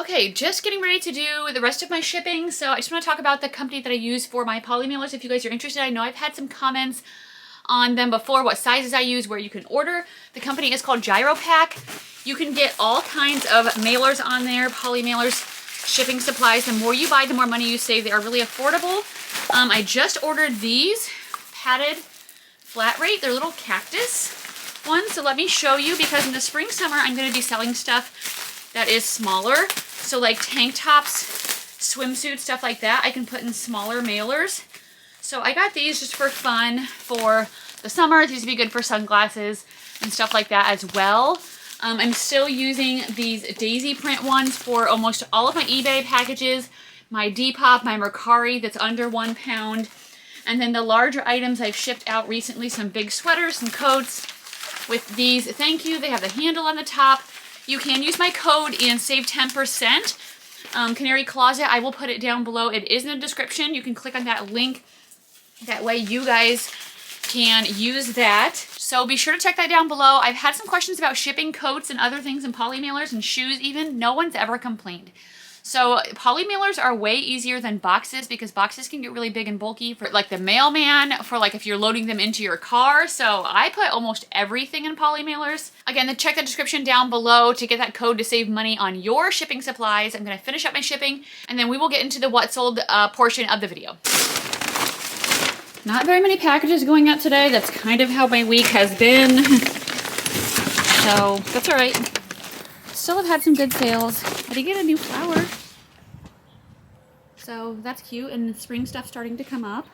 Okay, just getting ready to do the rest of my shipping. So I just want to talk about the company that I use for my poly mailers. If you guys are interested, I know I've had some comments on them before, what sizes I use, where you can order. The company is called GyroPack. You can get all kinds of mailers on there, poly mailers, shipping supplies. The more you buy, the more money you save. They are really affordable. I just ordered these padded flat rate. They're little cactus ones. So let me show you, because in the spring, summer, I'm going to be selling stuff that is smaller. So like tank tops, swimsuits, stuff like that, I can put in smaller mailers. So I got these just for fun for the summer. These would be good for sunglasses and stuff like that as well. I'm still using these daisy print ones for almost all of my eBay packages, my Depop, my Mercari that's under 1 pound. And then the larger items I've shipped out recently, some big sweaters, some coats with these. Thank you. They have the handle on the top. You can use my code and save 10%. Canary Closet, I will put it down below. It is in the description. You can click on that link. That way you guys can use that. So be sure to check that down below. I've had some questions about shipping coats and other things and poly mailers and shoes even. No one's ever complained. So poly mailers are way easier than boxes, because boxes can get really big and bulky for like the mailman, for like if you're loading them into your car. So I put almost everything in poly mailers. Again, check the description down below to get that code to save money on your shipping supplies. I'm going to finish up my shipping and then we will get into the what sold portion of the video. Not very many packages going out today. That's kind of how my week has been. So that's all right. Still have had some good sales. I did get a new flower. So that's cute, and spring stuff starting to come up.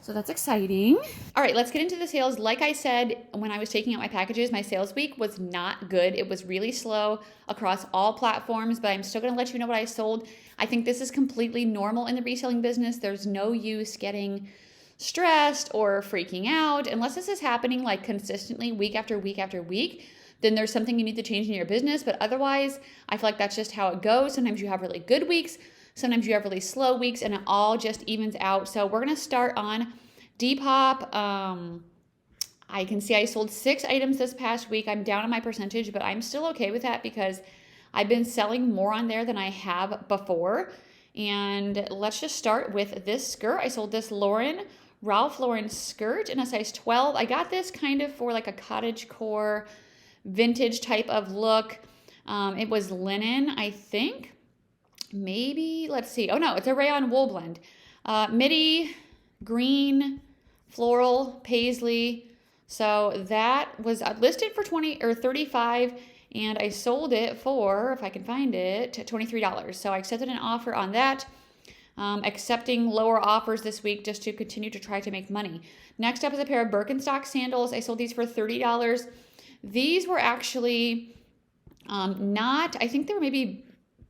So that's exciting. All right, let's get into the sales. Like I said, when I was taking out my packages, my sales week was not good. It was really slow across all platforms, but I'm still gonna let you know what I sold. I think this is completely normal in the reselling business. There's no use getting stressed or freaking out unless this is happening like consistently week after week after week. Then there's something you need to change in your business. But otherwise, I feel like that's just how it goes. Sometimes you have really good weeks, sometimes you have really slow weeks, and it all just evens out. So we're gonna start on Depop. I can see I sold 6 items this past week. I'm down on my percentage, but I'm still okay with that because I've been selling more on there than I have before. And let's just start with this skirt. I sold this Ralph Lauren skirt in a size 12. I got this kind of for like a cottagecore vintage type of look. It was linen, I think. Maybe, let's see. Oh no, it's a rayon wool blend. Midi, green, floral, paisley. So that was listed for $20 or $35, and I sold it for, if I can find it, $23. So I accepted an offer on that. Accepting lower offers this week just to continue to try to make money. Next up is a pair of Birkenstock sandals. I sold these for $30. These were actually not, I think they were maybe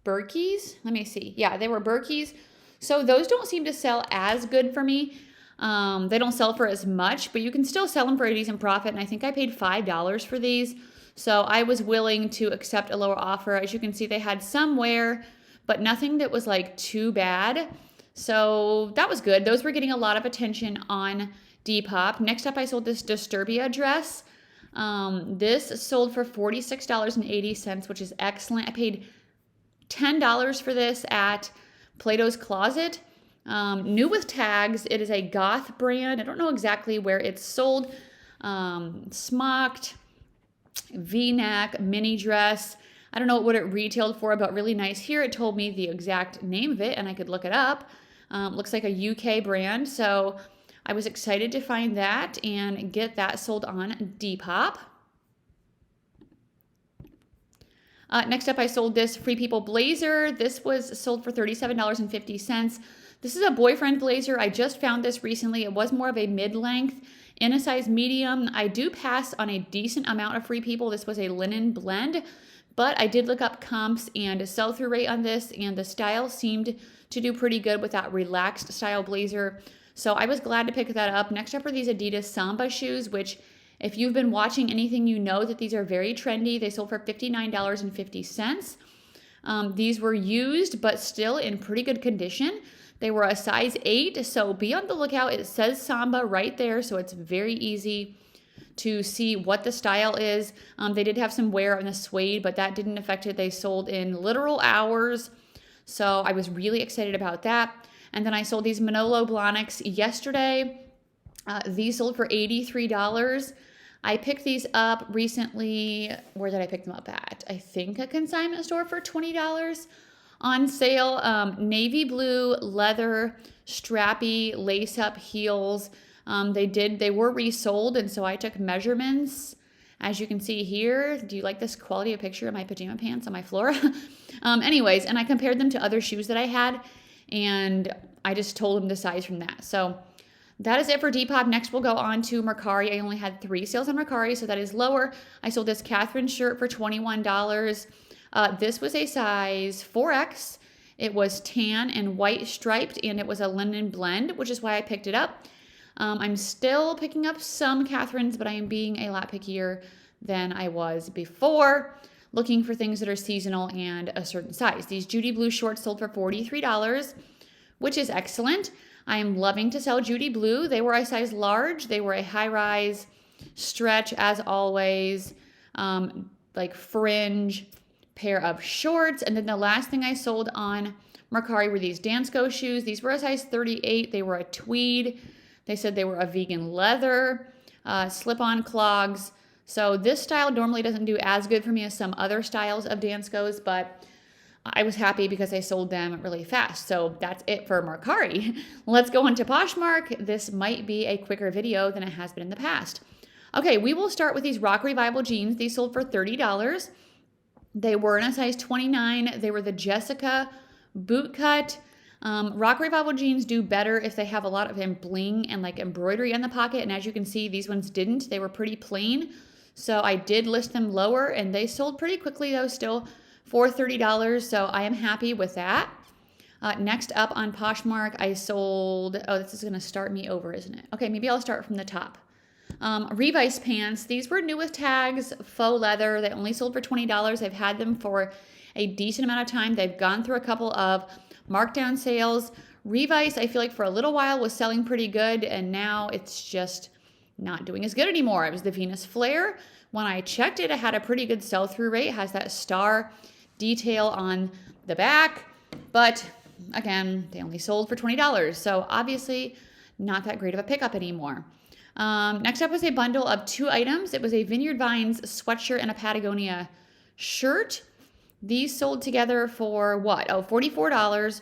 Birkies. Let me see. Yeah, they were Birkies. So those don't seem to sell as good for me. They don't sell for as much, but you can still sell them for a decent profit. And I think I paid $5 for these. So I was willing to accept a lower offer. As you can see, they had some wear, but nothing that was like too bad. So that was good. Those were getting a lot of attention on Depop. Next up, I sold this Disturbia dress. This sold for $46.80, which is excellent. I paid $10 for this at Plato's Closet. New with tags. It is a goth brand. I don't know exactly where it's sold. Smocked, V-neck, mini dress. I don't know what it retailed for, but really nice. Here it told me the exact name of it, and I could look it up. Looks like a UK brand, so I was excited to find that and get that sold on Depop. Next up, I sold this Free People blazer. This was sold for $37.50. This is a boyfriend blazer. I just found this recently. It was more of a mid-length in a size medium. I do pass on a decent amount of Free People. This was a linen blend, but I did look up comps and a sell-through rate on this, and the style seemed to do pretty good with that relaxed style blazer. So I was glad to pick that up. Next up are these Adidas Samba shoes, which if you've been watching anything, you know that these are very trendy. They sold for $59.50. These were used, but still in pretty good condition. They were a size 8, so be on the lookout. It says Samba right there, so it's very easy to see what the style is. They did have some wear on the suede, but that didn't affect it. They sold in literal hours. So I was really excited about that. And then I sold these Manolo Blahniks yesterday. These sold for $83. I picked these up recently. Where did I pick them up at? I think a consignment store for $20 on sale. Navy blue leather strappy lace up heels. They were resold, and so I took measurements. As you can see here, do you like this quality of picture of my pajama pants on my floor? Anyways, and I compared them to other shoes that I had, and I just told them the size from that. So that is it for Depop. Next, we'll go on to Mercari. I only had 3 sales on Mercari, so that is lower. I sold this Catherine shirt for $21. This was a size 4X. It was tan and white striped, and it was a linen blend, which is why I picked it up. I'm still picking up some Catherines, but I am being a lot pickier than I was before, looking for things that are seasonal and a certain size. These Judy Blue shorts sold for $43, which is excellent. I am loving to sell Judy Blue. They were a size large. They were a high-rise stretch, as always, like fringe pair of shorts. And then the last thing I sold on Mercari were these Dansko shoes. These were a size 38. They were a tweed. They said they were a vegan leather, slip-on clogs. So this style normally doesn't do as good for me as some other styles of Danskos, but I was happy because I sold them really fast. So that's it for Mercari. Let's go on to Poshmark. This might be a quicker video than it has been in the past. Okay, we will start with these Rock Revival jeans. These sold for $30. They were in a size 29. They were the Jessica boot cut. Rock Revival jeans do better if they have a lot of bling and like embroidery on the pocket. And as you can see, these ones didn't. They were pretty plain. So I did list them lower, and they sold pretty quickly though, still for $30. So I am happy with that. Next up on Poshmark, I sold, oh, this is going to start me over, isn't it? Okay, maybe I'll start from the top. Revice pants. These were new with tags, faux leather. They only sold for $20. I've had them for a decent amount of time. They've gone through a couple of markdown sales. Revice, I feel like for a little while was selling pretty good, and now it's just not doing as good anymore. It was the Venus Flare. When I checked it, it had a pretty good sell-through rate. It has that star detail on the back, but again, they only sold for $20. So obviously not that great of a pickup anymore. Next up was a bundle of 2 items. It was a Vineyard Vines sweatshirt and a Patagonia shirt. These sold together for what? Oh, $44.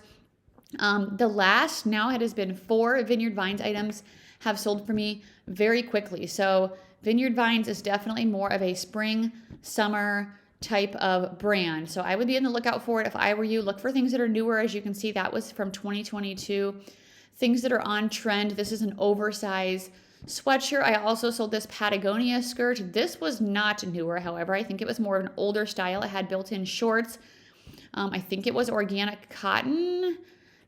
The last, now it has been 4 Vineyard Vines items have sold for me very quickly. So Vineyard Vines is definitely more of a spring, summer type of brand. So I would be on the lookout for it if I were you. Look for things that are newer. As you can see, that was from 2022. Things that are on trend. This is an oversized sweatshirt. I also sold this Patagonia skirt. This was not newer, however. I think it was more of an older style. It had built-in shorts. I think it was organic cotton.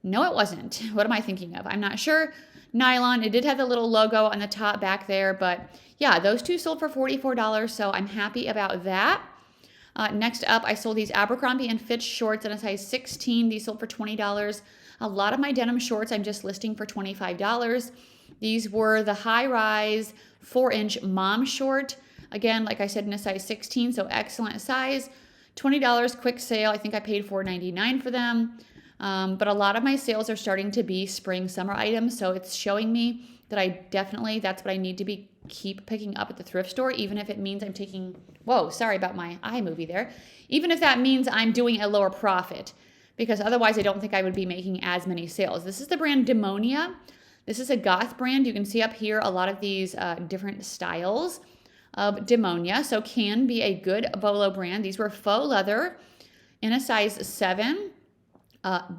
No, it wasn't. What am I thinking of? I'm not sure. Nylon. It did have the little logo on the top back there, but yeah, those 2 sold for $44, so I'm happy about that. Next up, I sold these Abercrombie & Fitch shorts in a size 16. These sold for $20. A lot of my denim shorts I'm just listing for $25. These were the high-rise 4-inch mom short. Again, like I said, in a size 16, so excellent size. $20 quick sale. I think I paid $4.99 for them. But a lot of my sales are starting to be spring, summer items, so it's showing me that that's what I need to keep picking up at the thrift store, even if it means I'm taking, whoa, sorry about my eye movie there. Even if that means I'm doing a lower profit, because otherwise I don't think I would be making as many sales. This is the brand Demonia. This is a goth brand. You can see up here a lot of these different styles of Demonia, so can be a good Bolo brand. These were faux leather in a size 7,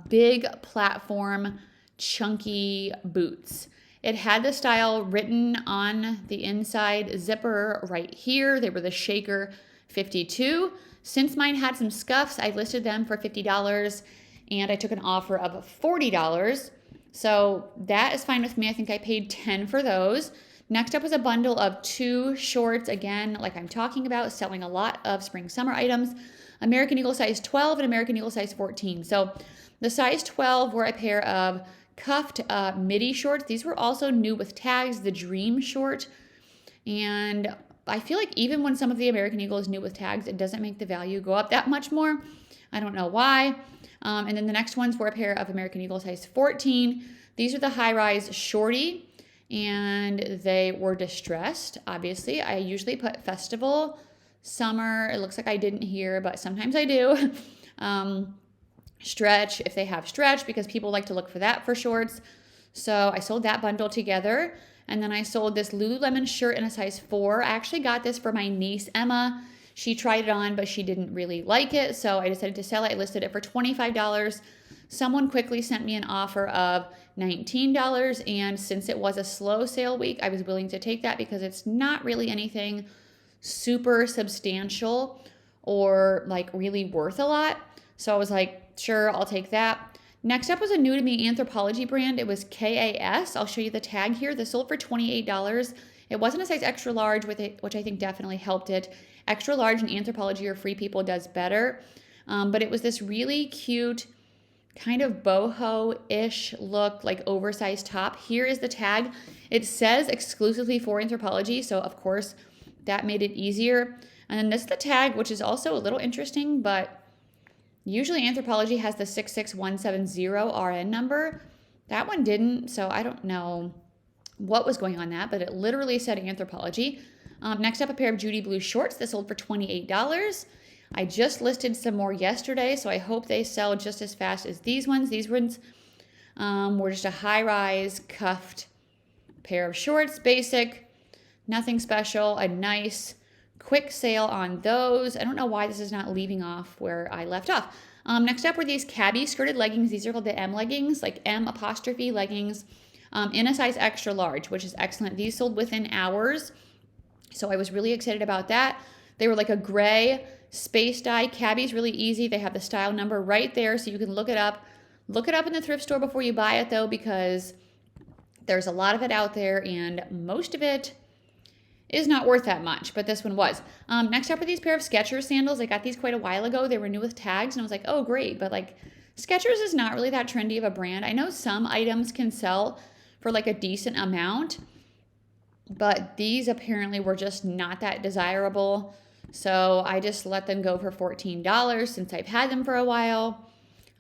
big platform, chunky boots. It had the style written on the inside zipper right here. They were the Shaker 52. Since mine had some scuffs, I listed them for $50, and I took an offer of $40. So that is fine with me. I think I paid $10 for those. Next up was a bundle of 2 shorts. Again, like I'm talking about, selling a lot of spring summer items. American Eagle size 12 and American Eagle size 14. So the size 12 were a pair of cuffed midi shorts. These were also new with tags, the Dream short. And I feel like even when some of the American Eagle is new with tags, it doesn't make the value go up that much more. I don't know why. And then the next ones were a pair of American Eagle size 14. These are the high-rise shorty, and they were distressed, obviously. I usually put festival, summer. It looks like I didn't here, but sometimes I do. Stretch, if they have stretch, because people like to look for that for shorts. So I sold that bundle together. And then I sold this Lululemon shirt in a size 4. I actually got this for my niece, Emma. She tried it on, but she didn't really like it. So I decided to sell it. I listed it for $25. Someone quickly sent me an offer of $19. And since it was a slow sale week, I was willing to take that because it's not really anything super substantial or like really worth a lot. So I was like, sure, I'll take that. Next up was a new to me Anthropologie brand. It was KAS. I'll show you the tag here. This sold for $28. It wasn't a size extra large with it, which I think definitely helped it. Extra large in Anthropologie or Free People does better. But it was this really cute kind of boho-ish look, like oversized top. Here is the tag. It says exclusively for Anthropologie, so of course that made it easier. And then this is the tag, which is also a little interesting, but usually Anthropologie has the 66170 RN number. That one didn't, so I don't know what was going on that, but it literally said Anthropologie. Next up, a pair of Judy Blue shorts that sold for $28. I just listed some more yesterday, so I hope they sell just as fast as these ones. These ones were just a high-rise cuffed pair of shorts, basic, nothing special, a nice quick sale on those. I don't know why this is not leaving off where I left off. Next up were these cabbie skirted leggings. These are called the M leggings, like M apostrophe leggings, in a size extra large, which is excellent. These sold within hours, so I was really excited about that. They were like a gray space dye. Cabbie's really easy. They have the style number right there, so you can look it up. Look it up in the thrift store before you buy it, though, because there's a lot of it out there, and most of it is not worth that much, but this one was. Next up are these pair of Skechers sandals. I got these quite a while ago. They were new with tags, and I was like, oh, great. But like, Skechers is not really that trendy of a brand. I know some items can sell for like a decent amount, but these apparently were just not that desirable. So I just let them go for $14 since I've had them for a while.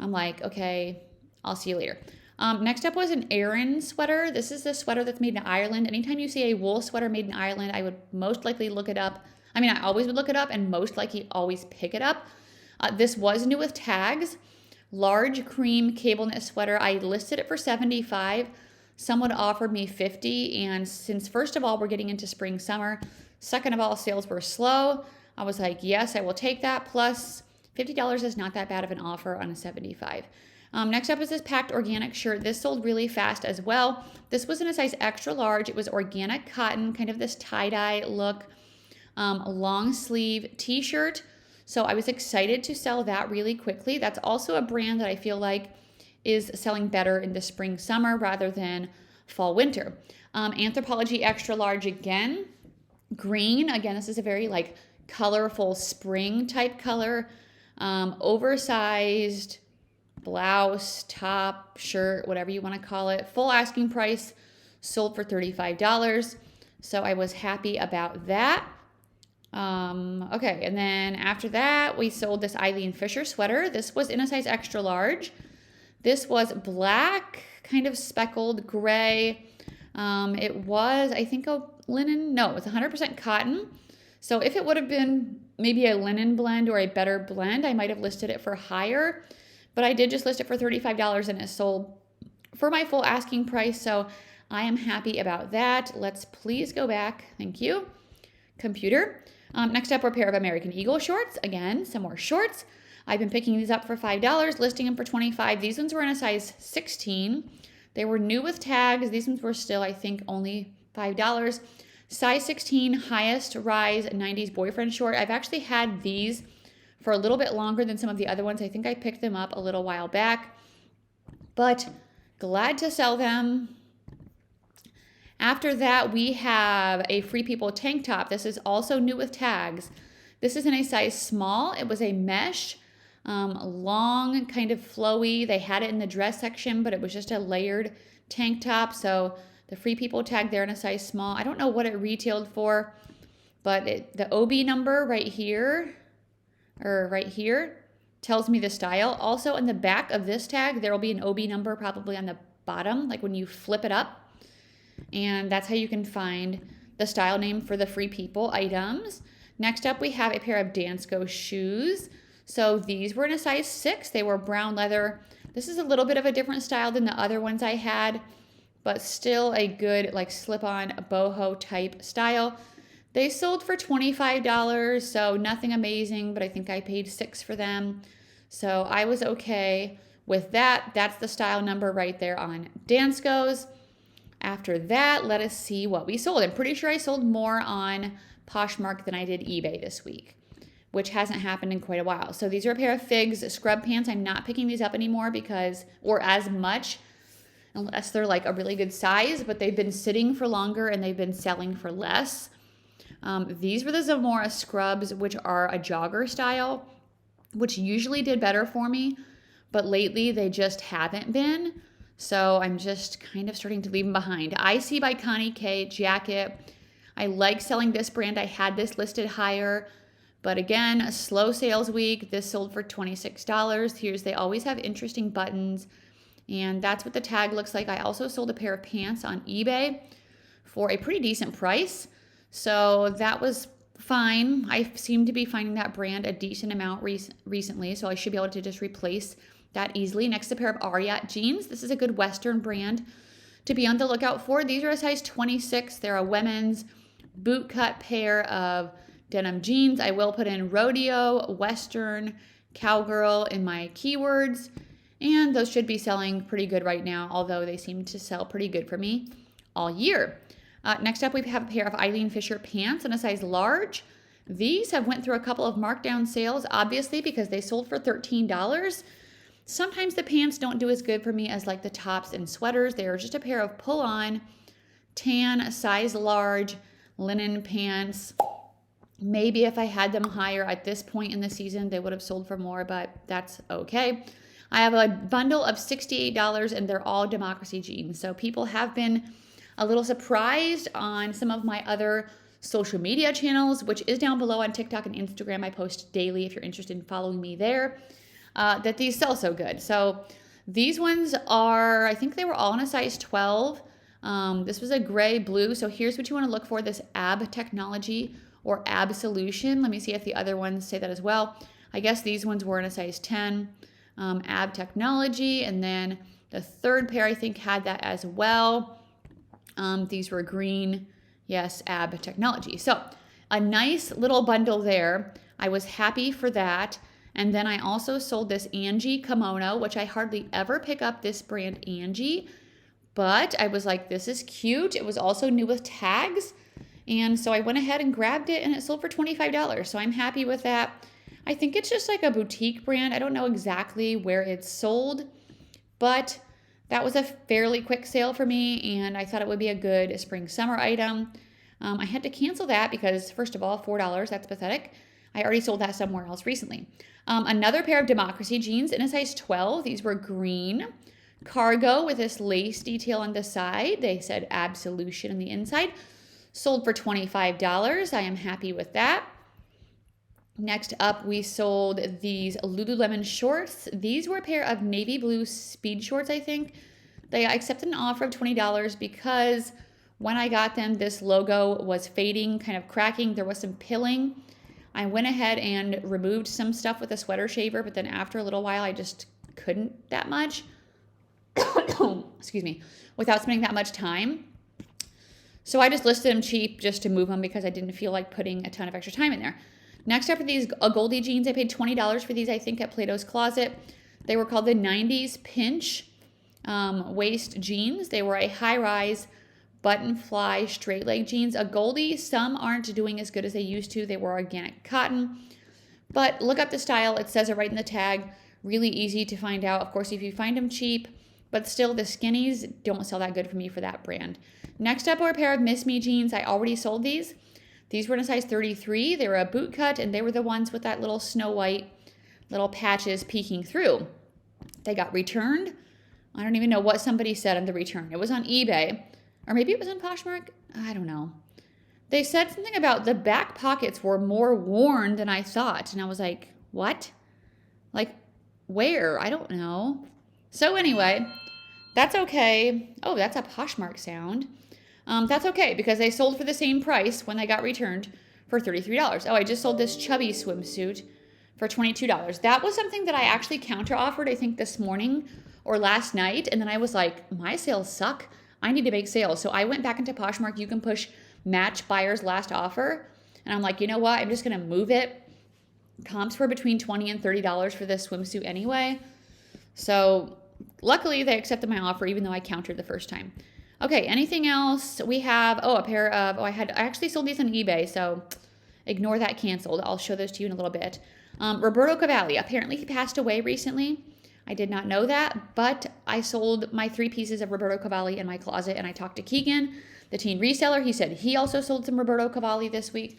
I'm like, okay, I'll see you later. Next up was an Aran sweater. This is the sweater that's made in Ireland. Anytime you see a wool sweater made in Ireland, I would most likely look it up. I mean, I always would look it up and most likely always pick it up. This was new with tags. Large cream cable knit sweater. I listed it for $75. Someone offered me $50. And since first of all, we're getting into spring, summer. Second of all, sales were slow. I was like, yes, I will take that. Plus $50 is not that bad of an offer on a $75. Next up is this packed organic shirt. This sold really fast as well. This was in a size extra large. It was organic cotton, kind of this tie-dye look, long sleeve t-shirt. So I was excited to sell that really quickly. That's also a brand that I feel like is selling better in the spring, summer rather than fall, winter. Anthropologie extra large again. Green. Again, this is a very like colorful spring type color. Oversized blouse, top, shirt, whatever you want to call it. Full asking price, sold for $35. So I was happy about that. Okay, and then after that, we sold this Eileen Fisher sweater. This was in a size extra large. This was black, kind of speckled gray. It was, I think, a linen. No, it's 100% cotton. So if it would have been maybe a linen blend or a better blend, I might have listed it for higher. But I did just list it for $35 and it sold for my full asking price. So I am happy about that. Let's please go back. Thank you. Computer. Next up are a pair of American Eagle shorts. Again, some more shorts. I've been picking these up for $5, listing them for $25. These ones were in a size 16. They were new with tags. These ones were still, I think, only $5. Size 16, highest rise 90s boyfriend short. I've actually had these for a little bit longer than some of the other ones. I think I picked them up a little while back, but glad to sell them. After that, we have a Free People tank top. This is also new with tags. This is in a size small. It was a mesh, long, kind of flowy. They had it in the dress section, but it was just a layered tank top. So The Free People tag there in a size small. I don't know what it retailed for, but the OB number right here, or right here, tells me the style. Also in the back of this tag, there will be an OB number probably on the bottom, like when you flip it up. And that's how you can find the style name for the Free People items. Next up, we have a pair of Dansko shoes. So these were in a size 6. They were brown leather. This is a little bit of a different style than the other ones I had, but still a good like slip-on boho type style. They sold for $25, so nothing amazing, but I think I paid $6 for them. So I was okay with that. That's the style number right there on Dansko's. After that, let us see what we sold. I'm pretty sure I sold more on Poshmark than I did eBay this week, which hasn't happened in quite a while. So these are a pair of Figs scrub pants. I'm not picking these up anymore because, or as much, unless they're like a really good size, but they've been sitting for longer and they've been selling for less. These were the Zamora scrubs, which are a jogger style, which usually did better for me, but lately they just haven't been. So I'm just kind of starting to leave them behind. IC by Connie K jacket. I like selling this brand. I had this listed higher, but again, a slow sales week. This sold for $26. They always have interesting buttons, and that's what the tag looks like. I also sold a pair of pants on eBay for a pretty decent price. So that was fine. I seem to be finding that brand a decent amount recently, so I should be able to just replace that easily. Next, a pair of Ariat jeans. This is a good Western brand to be on the lookout for. These are a size 26. They're a women's bootcut pair of denim jeans. I will put in rodeo, Western, cowgirl in my keywords, and those should be selling pretty good right now, although they seem to sell pretty good for me all year. Next up, we have a pair of Eileen Fisher pants in a size large. These have went through a couple of markdown sales, obviously, because they sold for $13. Sometimes the pants don't do as good for me as like the tops and sweaters. They are just a pair of pull-on, tan, size large, linen pants. Maybe if I had them higher at this point in the season, they would have sold for more, but that's okay. I have a bundle of $68 and they're all Democracy jeans. So people have been a little surprised on some of my other social media channels, which is down below on TikTok and Instagram. I post daily if you're interested in following me there, that these sell so good. So these ones are, I think they were all in a size 12. This was a gray blue. So here's what you want to look for, this AB Technology or AB Solution. Let me see if the other ones say that as well. I guess these ones were in a size 10, AB Technology. And then the third pair I think had that as well. These were green, yes, AB Technology. So a nice little bundle there. I was happy for that. And then I also sold this Angie kimono, which I hardly ever pick up this brand Angie, but I was like, this is cute. It was also new with tags. And so I went ahead and grabbed it and it sold for $25. So I'm happy with that. I think it's just like a boutique brand. I don't know exactly where it's sold, but that was a fairly quick sale for me, and I thought it would be a good spring summer item. I had to cancel that because, first of all, $4, that's pathetic. I already sold that somewhere else recently. Another pair of Democracy jeans in a size 12. These were green, cargo with this lace detail on the side. They said Absolution on the inside. Sold for $25. I am happy with that. Next up, we sold these Lululemon shorts. These were a pair of navy blue speed shorts, I think. They accepted an offer of $20 because when I got them, this logo was fading, kind of cracking. There was some pilling. I went ahead and removed some stuff with a sweater shaver, but then after a little while, I just couldn't that much. Excuse me, without spending that much time. So I just listed them cheap just to move them because I didn't feel like putting a ton of extra time in there. Next up are these Goldie jeans. I paid $20 for these, I think, at Plato's Closet. They were called the 90s Pinch waist jeans. They were a high-rise button fly straight leg jeans. A Goldie, some aren't doing as good as they used to. They were organic cotton. But look up the style. It says it right in the tag. Really easy to find out. Of course, if you find them cheap, but still the skinnies don't sell that good for me for that brand. Next up are a pair of Miss Me jeans. I already sold these. These were in a size 33. They were a boot cut, and they were the ones with that little Snow White little patches peeking through. They got returned. I don't even know what somebody said on the return. It was on eBay, or maybe it was on Poshmark. I don't know. They said something about the back pockets were more worn than I thought. And I was like, what? Like, where? I don't know. So anyway, that's okay. Oh, that's a Poshmark sound. That's okay because they sold for the same price when they got returned for $33. Oh, I just sold this chubby swimsuit for $22. That was something that I actually counter offered, I think this morning or last night. And then I was like, my sales suck. I need to make sales. So I went back into Poshmark. You can push match buyer's last offer. And I'm like, you know what? I'm just going to move it. Comps were between $20 and $30 for this swimsuit anyway. So luckily they accepted my offer even though I countered the first time. Okay, anything else? We have, a pair of, I actually sold these on eBay, so ignore that canceled. I'll show those to you in a little bit. Roberto Cavalli, apparently he passed away recently. I did not know that, but I sold my 3 pieces of Roberto Cavalli in my closet, and I talked to Keegan, the teen reseller. He said he also sold some Roberto Cavalli this week.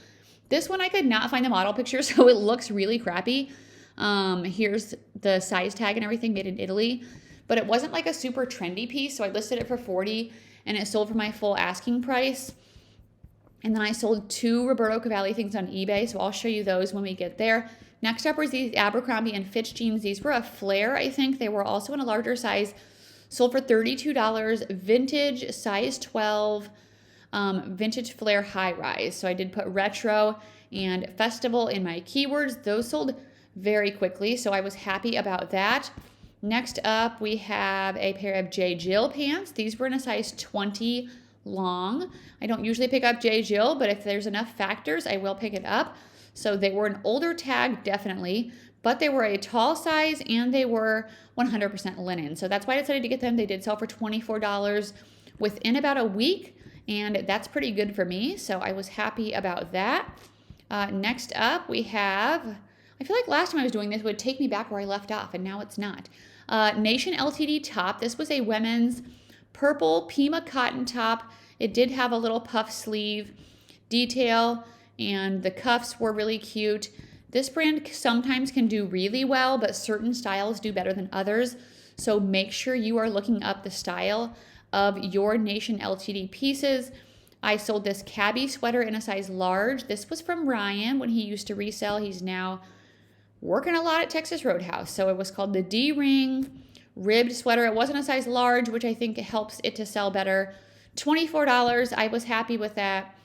This one I could not find the model picture, so it looks really crappy. Here's the size tag and everything, made in Italy, but it wasn't like a super trendy piece, so I listed it for $40, and it sold for my full asking price. And then I sold 2 Roberto Cavalli things on eBay, so I'll show you those when we get there. Next up was these Abercrombie and Fitch jeans. These were a flare, I think. They were also in a larger size. Sold for $32. Vintage, size 12, vintage flare high rise. So I did put retro and festival in my keywords. Those sold very quickly, so I was happy about that. Next up, we have a pair of J. Jill pants. These were in a size 20 long. I don't usually pick up J. Jill, but if there's enough factors, I will pick it up. So they were an older tag, definitely, but they were a tall size and they were 100% linen. So that's why I decided to get them. They did sell for $24 within about a week, and that's pretty good for me. So I was happy about that. Next up, we have, I feel like last time I was doing this would take me back where I left off, and now it's not. Nation LTD top. This was a women's purple Pima cotton top. It did have a little puff sleeve detail, and the cuffs were really cute. This brand sometimes can do really well, but certain styles do better than others. So make sure you are looking up the style of your Nation LTD pieces. I sold this cabbie sweater in a size large. This was from Ryan when he used to resell. He's now working a lot at Texas Roadhouse. So it was called the D-ring ribbed sweater. It wasn't a size large, which I think helps it to sell better. $24. I was happy with that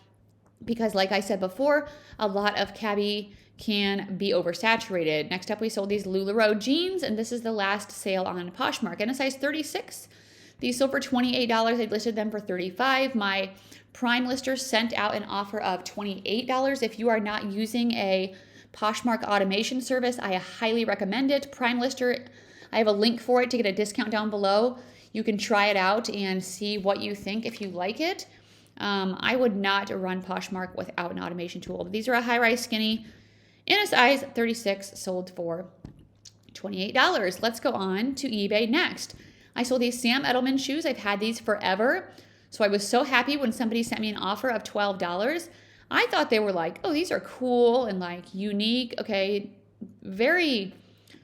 because, like I said before, a lot of cabbie can be oversaturated. Next up, we sold these LuLaRoe jeans, and this is the last sale on Poshmark in a size 36. These sold for $28. I listed them for $35. My Prime lister sent out an offer of $28. If you are not using a Poshmark automation service, I highly recommend it. Prime lister, I have a link for it to get a discount down below. You can try it out and see what you think if you like it. I would not run Poshmark without an automation tool. But these are a high-rise skinny in a size 36, sold for $28. Let's go on to eBay next. I sold these Sam Edelman shoes. I've had these forever. So I was so happy when somebody sent me an offer of $12. I thought they were like, oh, these are cool and like unique. Okay, very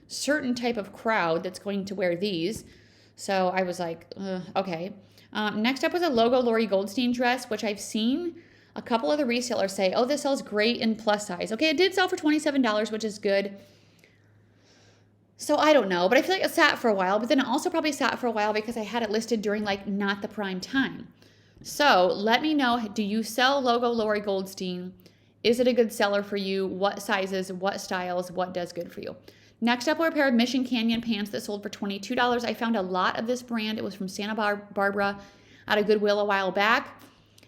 certain type of crowd that's going to wear these. So I was like, okay. Next up was a logo Lori Goldstein dress, which I've seen a couple of the resellers say, oh, this sells great in plus size. Okay, it did sell for $27, which is good. So I don't know, but I feel like it sat for a while, but then it also probably sat for a while because I had it listed during like not the prime time. So let me know, do you sell logo Lori Goldstein? Is it a good seller for you? What sizes, what styles, what does good for you? Next up were a pair of Mission Canyon pants that sold for $22. I found a lot of this brand. It was from Santa Barbara at a Goodwill a while back.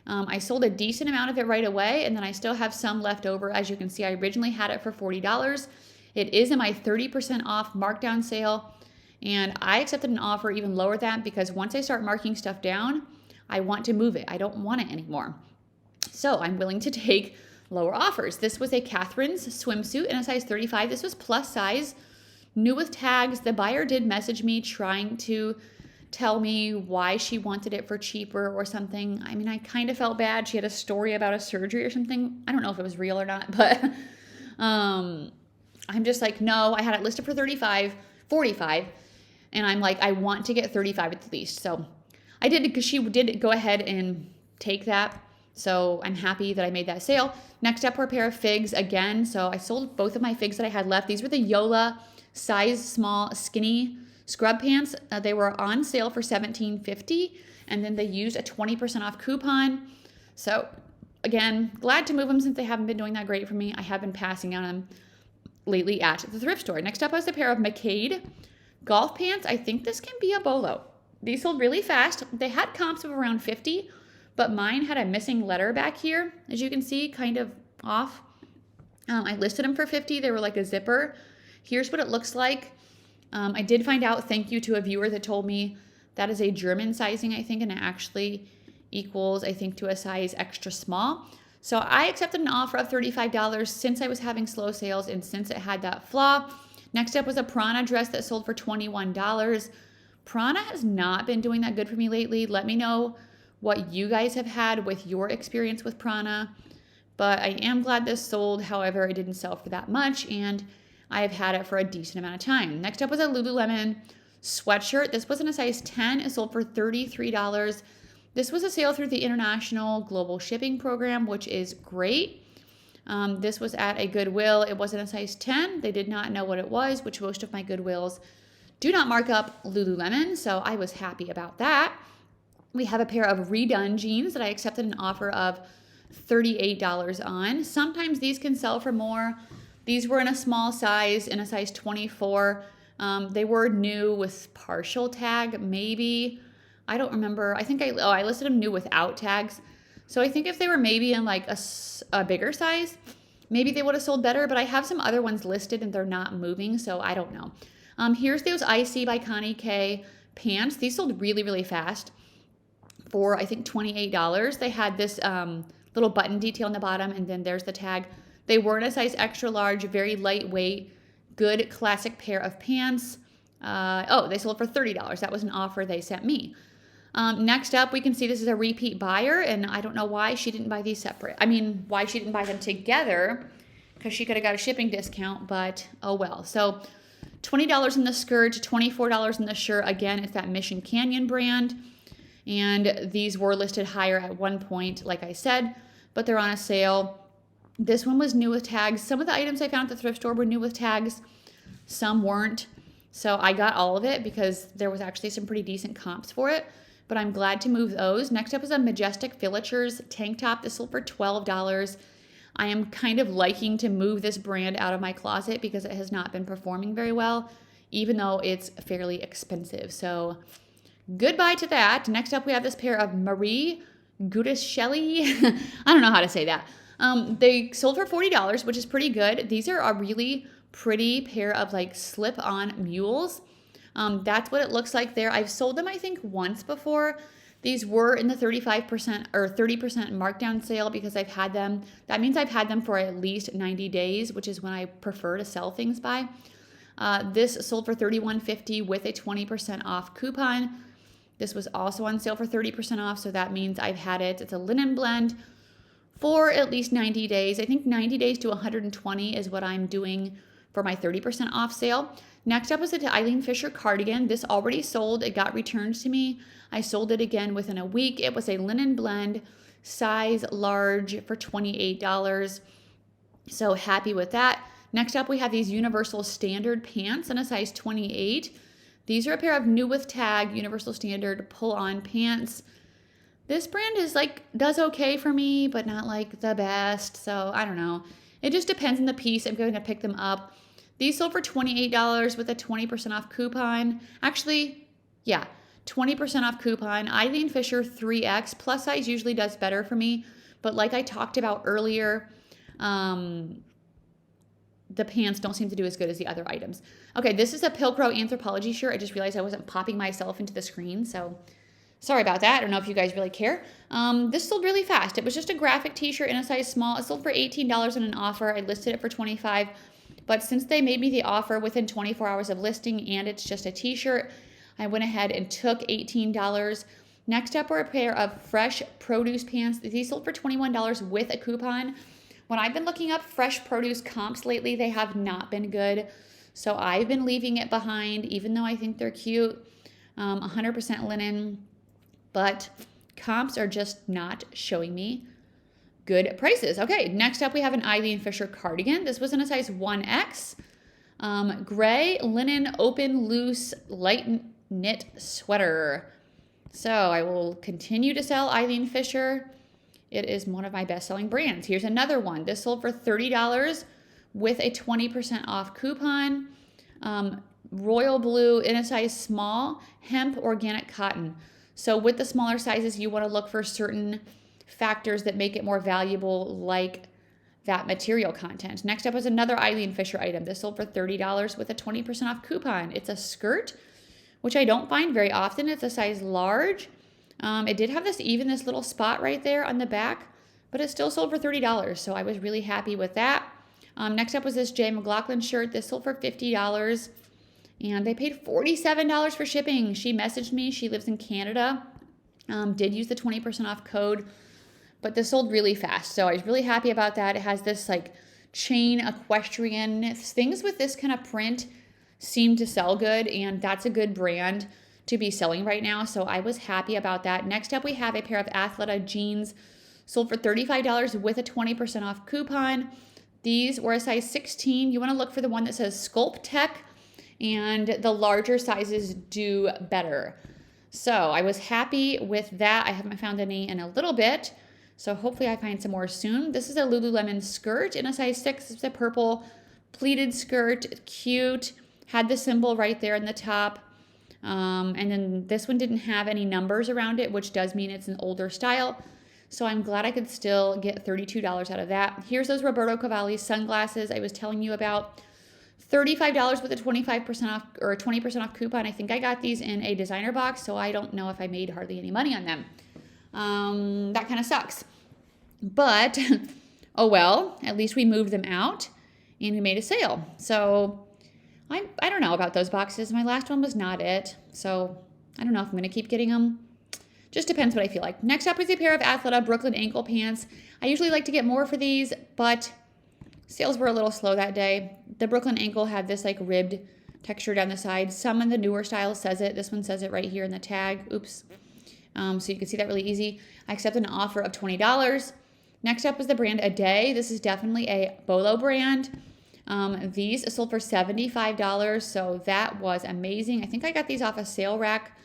I sold a decent amount of it right away, and then I still have some left over. As you can see, I originally had it for $40. It is in my 30% off markdown sale, and I accepted an offer even lower than that because once I start marking stuff down, I want to move it. I don't want it anymore. So I'm willing to take lower offers. This was a Catherine's swimsuit in a size 35. This was plus size, new with tags. The buyer did message me trying to tell me why she wanted it for cheaper or something. I mean, I kind of felt bad. She had a story about a surgery or something. I don't know if it was real or not, but I'm just like, no, I had it listed for 45, and I'm like, I want to get 35 at the least. So I did, because she did go ahead and take that. So I'm happy that I made that sale. Next up were a pair of figs again. So I sold both of my figs that I had left. These were the Yola size small skinny scrub pants. They were on sale for $17.50, and then they used a 20% off coupon. So again, glad to move them since they haven't been doing that great for me. I have been passing on them lately at the thrift store. Next up was a pair of McCade golf pants. I think this can be a bolo. These sold really fast. They had comps of around 50, but mine had a missing letter back here, as you can see, kind of off. I listed them for 50. They were like a zipper. Here's what it looks like. I did find out, thank you to a viewer that told me that is a German sizing, I think, and it actually equals, I think, to a size extra small. So I accepted an offer of $35 since I was having slow sales and since it had that flaw. Next up was a Prana dress that sold for $21. Prana has not been doing that good for me lately. Let me know what you guys have had with your experience with Prana. But I am glad this sold. However, it didn't sell for that much, and I have had it for a decent amount of time. Next up was a Lululemon sweatshirt. This was in a size 10. It sold for $33. This was a sale through the International Global Shipping Program, which is great. This was at a Goodwill. It wasn't a size 10. They did not know what it was, which most of my Goodwills do not mark up Lululemon, so I was happy about that. We have a pair of redone jeans that I accepted an offer of $38 on. Sometimes these can sell for more. These were in a small size, in a size 24. They were new with partial tag, maybe. I don't remember. I think I listed them new without tags. So I think if they were maybe in like a bigger size, maybe they would have sold better, but I have some other ones listed and they're not moving, so I don't know. Here's those IC by Connie K pants. These sold really, really fast for, I think, $28. They had this little button detail on the bottom, and then there's the tag. They were in a size extra large, very lightweight, good classic pair of pants. They sold for $30. That was an offer they sent me. Next up, we can see this is a repeat buyer, and I don't know why she didn't buy these separate. I mean, why she didn't buy them together, because she could have got a shipping discount, but oh well. So $20 in the skirt, $24 in the shirt. Again, it's that Mission Canyon brand, and these were listed higher at one point, like I said, but they're on a sale. This one was new with tags. Some of the items I found at the thrift store were new with tags. Some weren't. So I got all of it because there was actually some pretty decent comps for it, but I'm glad to move those. Next up is a Majestic Villagers tank top. This sold for $12. I am kind of liking to move this brand out of my closet because it has not been performing very well, even though it's fairly expensive. So goodbye to that. Next up, we have this pair of Marie Gudicelli. I don't know how to say that. They sold for $40, which is pretty good. These are a really pretty pair of like slip-on mules. That's what it looks like there. I've sold them, I think, once before. These were in the 35% or 30% markdown sale because I've had them. That means I've had them for at least 90 days, which is when I prefer to sell things by. This sold for $31.50 with a 20% off coupon. This was also on sale for 30% off, so that means I've had it. It's a linen blend for at least 90 days. I think 90 days to 120 is what I'm doing for my 30% off sale. Next up was the Eileen Fisher cardigan. This already sold. It got returned to me. I sold it again within a week. It was a linen blend, size large for $28. So happy with that. Next up, we have these Universal Standard pants in a size 28. These are a pair of new with tag Universal Standard pull-on pants. This brand is does okay for me, but not like the best. So I don't know. It just depends on the piece. I'm going to pick them up. These sold for $28 with a 20% off coupon. Actually, yeah, 20% off coupon. Eileen Fisher 3X. Plus size usually does better for me. But like I talked about earlier, the pants don't seem to do as good as the other items. Okay, this is a Pilcrow Anthropology shirt. I just realized I wasn't popping myself into the screen, so sorry about that. I don't know if you guys really care. This sold really fast. It was just a graphic t-shirt in a size small. It sold for $18 on an offer. I listed it for $25. But since they made me the offer within 24 hours of listing and it's just a t-shirt, I went ahead and took $18. Next up were a pair of fresh produce pants. These sold for $21 with a coupon. When I've been looking up fresh produce comps lately, they have not been good. So I've been leaving it behind, even though I think they're cute. 100% linen. but comps are just not showing me good prices. Okay, next up we have an Eileen Fisher cardigan. This was in a size 1X. Gray linen open loose light knit sweater. So I will continue to sell Eileen Fisher. It is one of my best-selling brands. Here's another one. This sold for $30 with a 20% off coupon. Royal blue in a size small, hemp organic cotton. So with the smaller sizes, you want to look for certain factors that make it more valuable, like that material content. Next up is another Eileen Fisher item. This sold for $30 with a 20% off coupon. It's a skirt, which I don't find very often. It's a size large. It did have this little spot right there on the back, but it still sold for $30. So I was really happy with that. Next up was this J. McLaughlin shirt. This sold for $50 and they paid $47 for shipping. She messaged me. She lives in Canada. Did use the 20% off code, but this sold really fast. So I was really happy about that. It has this like chain equestrian. Things with this kind of print seem to sell good, and that's a good brand to be selling right now. So I was happy about that. Next up, we have a pair of Athleta jeans sold for $35 with a 20% off coupon. These were a size 16. You want to look for the one that says Sculpt Tech, and the larger sizes do better. So I was happy with that. I haven't found any in a little bit, so hopefully I find some more soon. This is a Lululemon skirt in a size 6. It's a purple pleated skirt. It's cute. Had the symbol right there in the top. And then this one didn't have any numbers around it, which does mean it's an older style. So I'm glad I could still get $32 out of that. Here's those Roberto Cavalli sunglasses I was telling you about. $35 with a 25% off or a 20% off coupon. I think I got these in a designer box, so I don't know if I made hardly any money on them. That kind of sucks. But, oh well, at least we moved them out and we made a sale. So I don't know about those boxes. My last one was not it. So I don't know if I'm going to keep getting them. Just depends what I feel like. Next up is a pair of Athleta Brooklyn ankle pants. I usually like to get more for these, but sales were a little slow that day. The Brooklyn ankle had this like ribbed texture down the side. Some in the newer styles says it. This one says it right here in the tag. Oops. So you can see that really easy. I accepted an offer of $20. Next up is the brand A Day. This is definitely a Bolo brand. These sold for $75, so that was amazing. I think I got these off a sale rack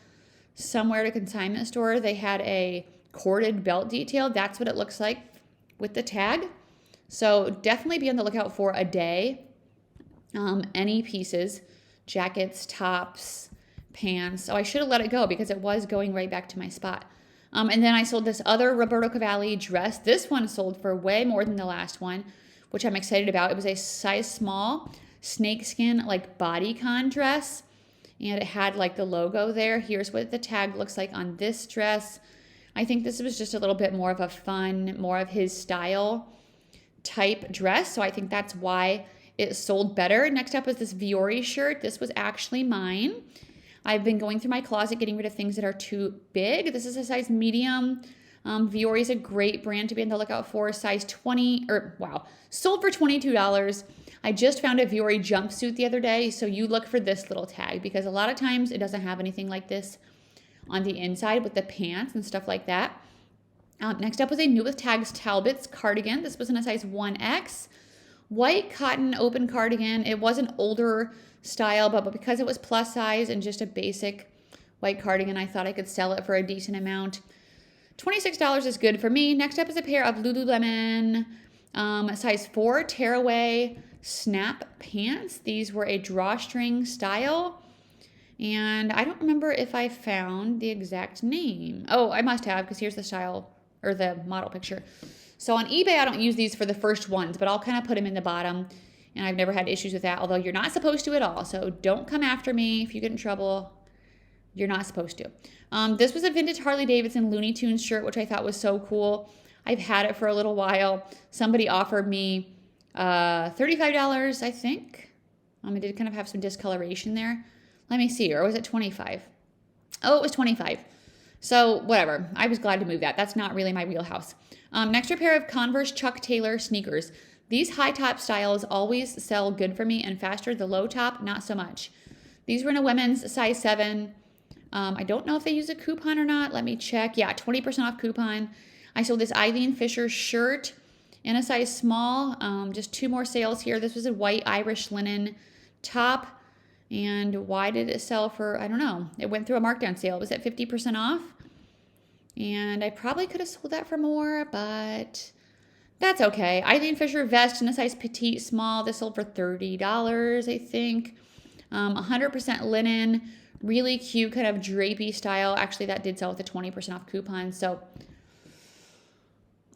somewhere at a consignment store. They had a corded belt detail. That's what it looks like with the tag. So definitely be on the lookout for A Day. Any pieces, jackets, tops, pants. Oh, I should have let it go because it was going right back to my spot. And then I sold this other Roberto Cavalli dress. This one sold for way more than the last one, which I'm excited about. It was a size small snakeskin like bodycon dress, and it had like the logo there. Here's what the tag looks like on this dress. I think this was just a little bit more of a fun, more of his style type dress, so I think that's why it sold better. Next up was this Viore shirt. This was actually mine. I've been going through my closet getting rid of things that are too big. This is a size medium. Viore is a great brand to be on the lookout for. Size 20, sold for $22. I just found a Viore jumpsuit the other day, so you look for this little tag because a lot of times it doesn't have anything like this on the inside with the pants and stuff like that. Next up was a New with Tags Talbot's cardigan. This was in a size 1X. White cotton open cardigan. It was an older style, but because it was plus size and just a basic white cardigan, I thought I could sell it for a decent amount. $26 is good for me. Next up is a pair of Lululemon size 4 tearaway snap pants. These were a drawstring style, and I don't remember if I found the exact name. Oh, I must have, because here's the style or the model picture. So on eBay, I don't use these for the first ones, but I'll kind of put them in the bottom, and I've never had issues with that, although you're not supposed to at all. So don't come after me if you get in trouble. You're not supposed to. This was a vintage Harley Davidson Looney Tunes shirt, which I thought was so cool. I've had it for a little while. Somebody offered me $35, I think. It did kind of have some discoloration there. Let me see, or was it $25? Oh, it was $25. So whatever. I was glad to move that. That's not really my wheelhouse. Next, a pair of Converse Chuck Taylor sneakers. These high top styles always sell good for me and faster. The low top, not so much. These were in a women's size 7. I don't know if they use a coupon or not. Let me check. Yeah, 20% off coupon. I sold this Eileen Fisher shirt in a size small. Just 2 more sales here. This was a white Irish linen top. And why did it sell for, I don't know. It went through a markdown sale. It was at 50% off. And I probably could have sold that for more, but that's okay. Eileen Fisher vest in a size petite small. This sold for $30, I think. 100% linen. Really cute kind of drapey style. Actually, that did sell with a 20% off coupon. So,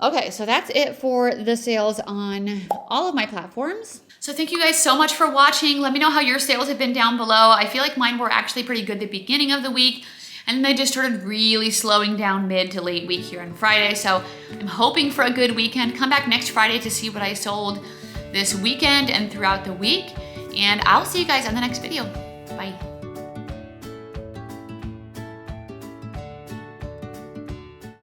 okay, so that's it for the sales on all of my platforms. So thank you guys so much for watching. Let me know how your sales have been down below. I feel like mine were actually pretty good at the beginning of the week, and then they just started really slowing down mid to late week here on Friday. So I'm hoping for a good weekend. Come back next Friday to see what I sold this weekend and throughout the week. And I'll see you guys on the next video. Bye.